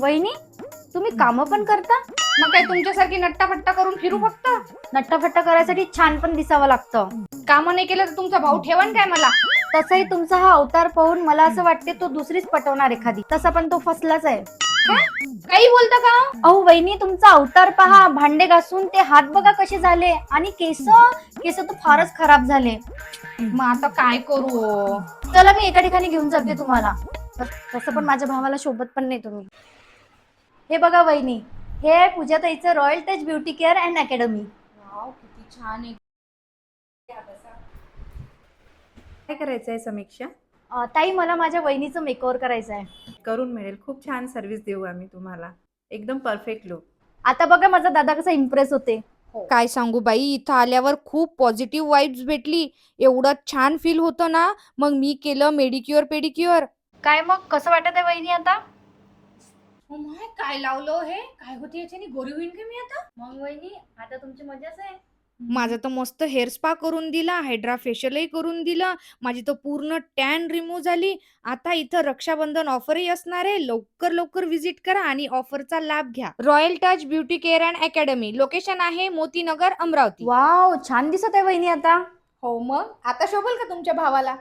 वहिनी, तुम्ही कामं पण करता? मग काय तुमच्यासारखी नट्टाफट्टा करून फिरू फक्त? नट्टाफट्टा करायसाठी छान पण दिसावं लागतं. कामं नाही केलं तर तुमचा भाऊ ठेवण काय मला? तसंही तुमचा हा अवतार पाहून मला असं वाटते तो दुसरीच पटवणार एखादी. तसा पण तो फसलाच आहे. काही बोलता का? अहो वहिनी, तुमचा अवतार पहा. भांडे घासून ते हात बघा कसे झाले, आणि केस केस तर फारच खराब झाले. मग आता काय करू? चला मी एका ठिकाणी घेऊन जाते तुम्हाला. तसं पण माझ्या भावाला शोभत पण नाही तुम्ही. हे बघा वहिनी, हे आहे पूजाताईचं royal touch beauty care and academy. Wow, किती छान आहे. काय करायचं आहे समीक्षा? ताई, मला माझ्या वहिनीचं मेकओव्हर करायचं आहे. करून मिळेल. खूप छान सर्व्हिस देऊ आम्ही तुम्हाला. एकदम परफेक्ट लुक. आता बघा माझा दादा कसा इम्प्रेस होते. काय सांगू बाई, इथं आल्यावर खूप पॉझिटिव्ह वाईब्स भेटली. एवढं छान फील होतं ना. मग मी केलं मेडिक्युअर पेडिक्युअर. काय मग कसं वाटत आहे वहिनी आता? ओ माय, काय लावलं हे? काय होती याच्याने? गोरी होईन का मी आता? मग वहिनी, आता तुमची मजाच आहे. माझं तर मस्त हेअर स्पा करून दिला, हायड्रा फेशियलही करून दिलं. माझी तर पूर्ण टॅन रिमूव्ह झाली. आता इथं रक्षाबंधन ऑफरही असणार आहे. लवकर लवकर व्हिजिट करा आणि ऑफरचा लाभ घ्या. Royal touch beauty care and academy. Location आहे मोतीनगर, अमरावती. वाव, छान दिसत आहे वहिनी आता. हो, मग आता शोभल का तुमच्या भावाला?